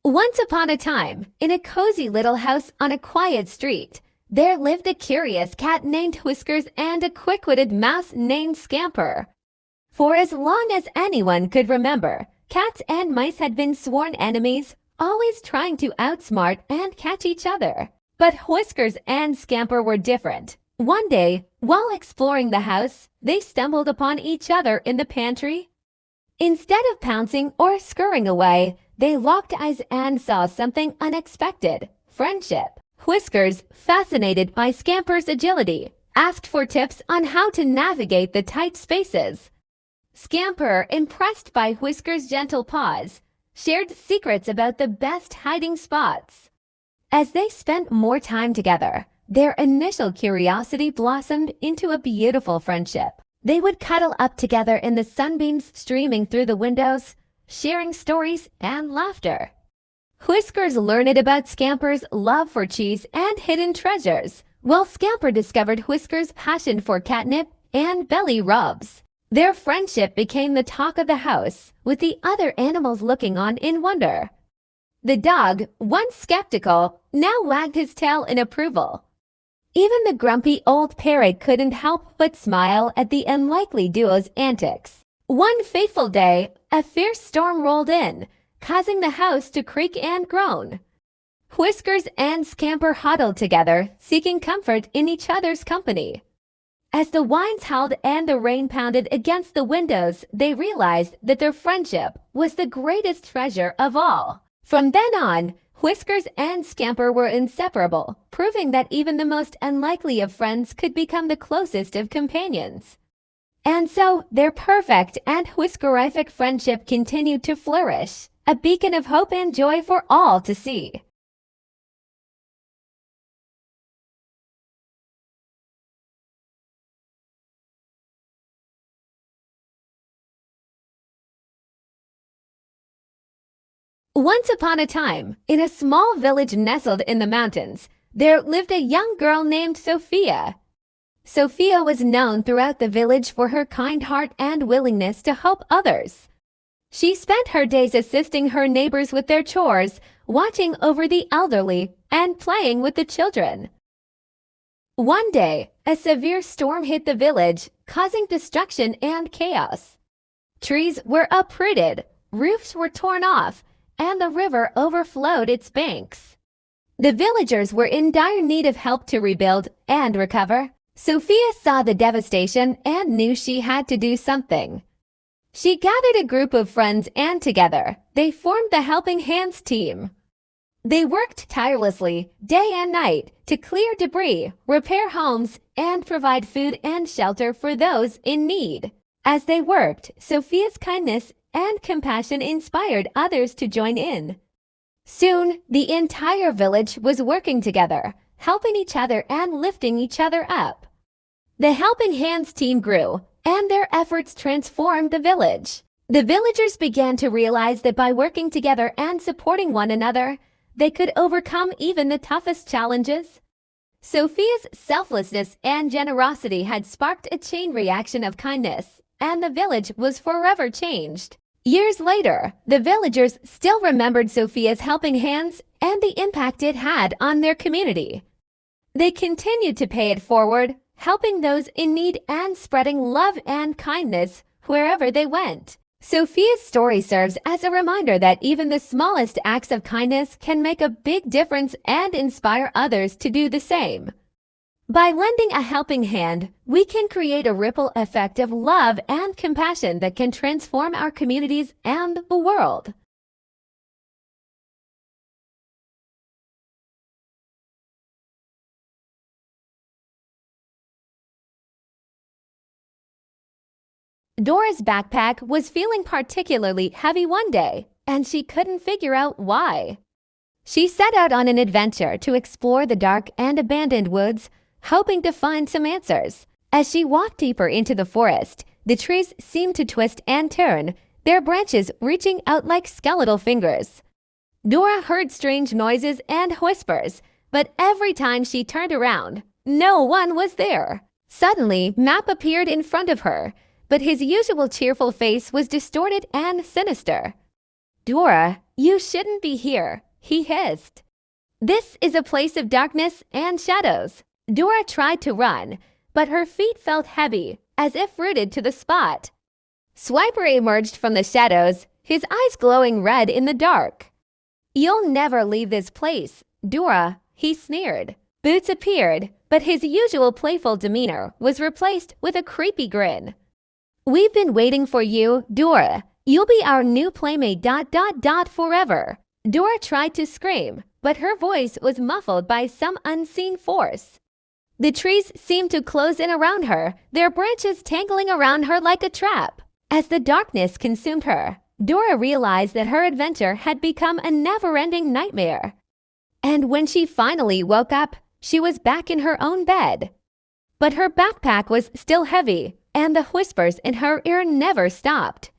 Once upon a time, in a cozy little house on a quiet street, there lived a curious cat named Whiskers and a quick-witted mouse named Scamper. For as long as anyone could remember, cats and mice had been sworn enemies, always trying to outsmart and catch each other. But Whiskers and Scamper were different. One day, while exploring the house, they stumbled upon each other in the pantry. Instead of pouncing or scurrying away, they locked eyes and saw something unexpected: friendship. Whiskers, fascinated by Scamper's agility, asked for tips on how to navigate the tight spaces. Scamper, impressed by Whiskers' gentle paws, shared secrets about the best hiding spots. As they spent more time together, their initial curiosity blossomed into a beautiful friendship. They would cuddle up together in the sunbeams streaming through the windows, sharing stories and laughter. Whiskers learned about Scamper's love for cheese and hidden treasures, while Scamper discovered Whiskers' passion for catnip and belly rubs. Their friendship became the talk of the house, with the other animals looking on in wonder. The dog, once skeptical, now wagged his tail in approval. Even the grumpy old parrot couldn't help but smile at the unlikely duo's antics. One fateful day, a fierce storm rolled in, causing the house to creak and groan. Whiskers and Scamper huddled together, seeking comfort in each other's company. As the winds howled and the rain pounded against the windows, they realized that their friendship was the greatest treasure of all. From then on, Whiskers and Scamper were inseparable, proving that even the most unlikely of friends could become the closest of companions. And so, their perfect and whiskerific friendship continued to flourish, a beacon of hope and joy for all to see. Once upon a time, in a small village nestled in the mountains, there lived a young girl named Sophia. Sophia was known throughout the village for her kind heart and willingness to help others. She spent her days assisting her neighbors with their chores, watching over the elderly, and playing with the children. One day, a severe storm hit the village, causing destruction and chaos. Trees were uprooted, roofs were torn off, and the river overflowed its banks. The villagers were in dire need of help to rebuild and recover. Sophia saw the devastation and knew she had to do something. She gathered a group of friends and together, they formed the Helping Hands team. They worked tirelessly, day and night, to clear debris, repair homes, and provide food and shelter for those in need. As they worked, Sophia's kindness and compassion inspired others to join in. Soon, the entire village was working together, helping each other and lifting each other up. The Helping Hands team grew, and their efforts transformed the village. The villagers began to realize that by working together and supporting one another, they could overcome even the toughest challenges. Sophia's selflessness and generosity had sparked a chain reaction of kindness, and the village was forever changed. Years later, the villagers still remembered Sophia's helping hands and the impact it had on their community. They continued to pay it forward, helping those in need and spreading love and kindness wherever they went. Sophia's story serves as a reminder that even the smallest acts of kindness can make a big difference and inspire others to do the same. By lending a helping hand, we can create a ripple effect of love and compassion that can transform our communities and the world. Dora's backpack was feeling particularly heavy one day, and she couldn't figure out why. She set out on an adventure to explore the dark and abandoned woods, hoping to find some answers. As she walked deeper into the forest, the trees seemed to twist and turn, their branches reaching out like skeletal fingers. Dora heard strange noises and whispers, but every time she turned around, no one was there. Suddenly, Map appeared in front of her, but his usual cheerful face was distorted and sinister. "Dora, you shouldn't be here," he hissed. "This is a place of darkness and shadows." Dora tried to run, but her feet felt heavy, as if rooted to the spot. Swiper emerged from the shadows, his eyes glowing red in the dark. "You'll never leave this place, Dora," he sneered. Boots appeared, but his usual playful demeanor was replaced with a creepy grin. "We've been waiting for you, Dora. You'll be our new playmate ... forever." Dora tried to scream, but her voice was muffled by some unseen force. The trees seemed to close in around her, their branches tangling around her like a trap. As the darkness consumed her, Dora realized that her adventure had become a never-ending nightmare. And when she finally woke up, she was back in her own bed. But her backpack was still heavy, and the whispers in her ear never stopped.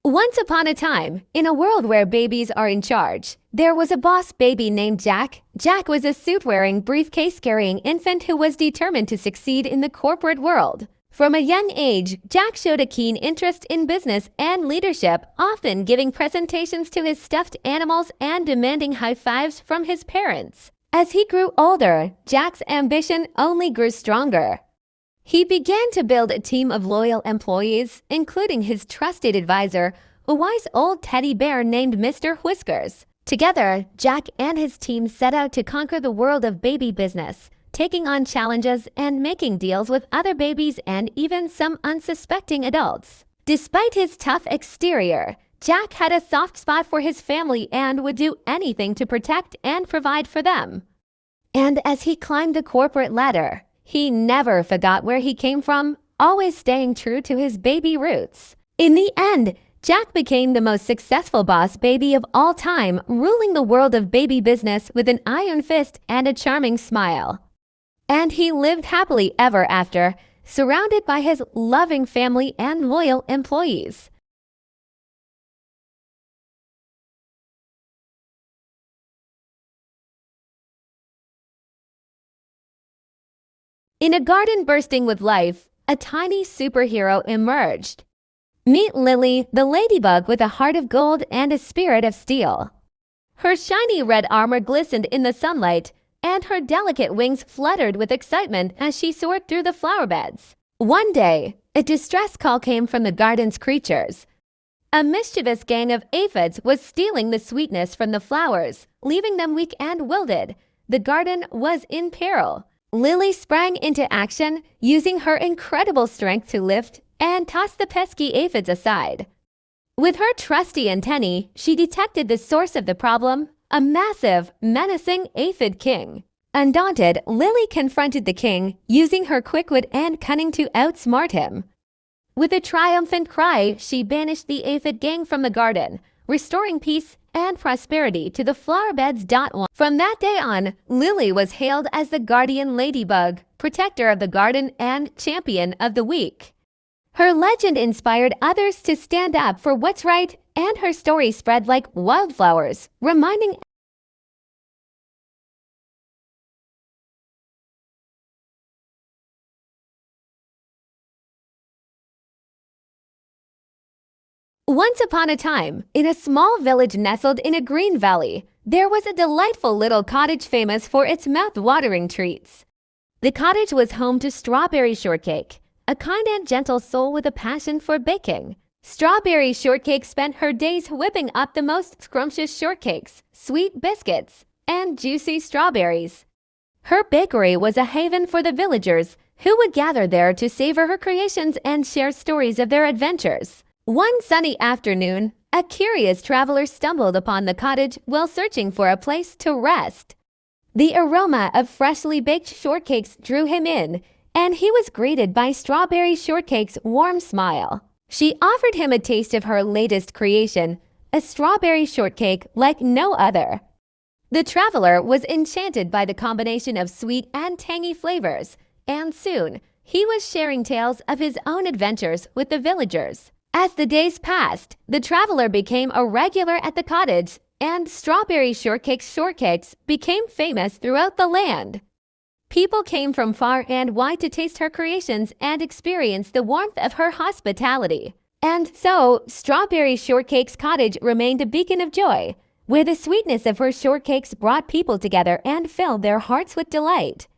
Once upon a time, in a world where babies are in charge, there was a boss baby named Jack. Jack was a suit-wearing, briefcase-carrying infant who was determined to succeed in the corporate world. From a young age, Jack showed a keen interest in business and leadership, often giving presentations to his stuffed animals and demanding high fives from his parents. As he grew older, Jack's ambition only grew stronger. He began to build a team of loyal employees, including his trusted advisor, a wise old teddy bear named Mr. Whiskers. Together, Jack and his team set out to conquer the world of baby business, taking on challenges and making deals with other babies and even some unsuspecting adults. Despite his tough exterior, Jack had a soft spot for his family and would do anything to protect and provide for them. And as he climbed the corporate ladder, he never forgot where he came from, always staying true to his baby roots. In the end, Jack became the most successful boss baby of all time, ruling the world of baby business with an iron fist and a charming smile. And he lived happily ever after, surrounded by his loving family and loyal employees. In a garden bursting with life, a tiny superhero emerged. Meet Lily, the ladybug with a heart of gold and a spirit of steel. Her shiny red armor glistened in the sunlight, and her delicate wings fluttered with excitement as she soared through the flower beds. One day, a distress call came from the garden's creatures. A mischievous gang of aphids was stealing the sweetness from the flowers, leaving them weak and wilted. The garden was in peril. Lily sprang into action, using her incredible strength to lift and toss the pesky aphids aside. With her trusty antennae, she detected the source of the problem, a massive, menacing aphid king. Undaunted, Lily confronted the king, using her quick wit and cunning to outsmart him. With a triumphant cry, she banished the aphid gang from the garden, restoring peace and prosperity to the flower beds. From that day on, Lily was hailed as the guardian ladybug, protector of the garden and champion of the weak. Her legend inspired others to stand up for what's right, and her story spread like wildflowers, reminding Once upon a time, in a small village nestled in a green valley, there was a delightful little cottage famous for its mouth-watering treats. The cottage was home to Strawberry Shortcake, a kind and gentle soul with a passion for baking. Strawberry Shortcake spent her days whipping up the most scrumptious shortcakes, sweet biscuits, and juicy strawberries. Her bakery was a haven for the villagers, who would gather there to savor her creations and share stories of their adventures. One sunny afternoon, a curious traveler stumbled upon the cottage while searching for a place to rest. The aroma of freshly baked shortcakes drew him in, and he was greeted by Strawberry Shortcake's warm smile. She offered him a taste of her latest creation, a strawberry shortcake like no other. The traveler was enchanted by the combination of sweet and tangy flavors, and soon he was sharing tales of his own adventures with the villagers. As the days passed, the traveler became a regular at the cottage, and strawberry shortcakes became famous throughout the land. People came from far and wide to taste her creations and experience the warmth of her hospitality. And so, Strawberry Shortcake's cottage remained a beacon of joy, where the sweetness of her shortcakes brought people together and filled their hearts with delight.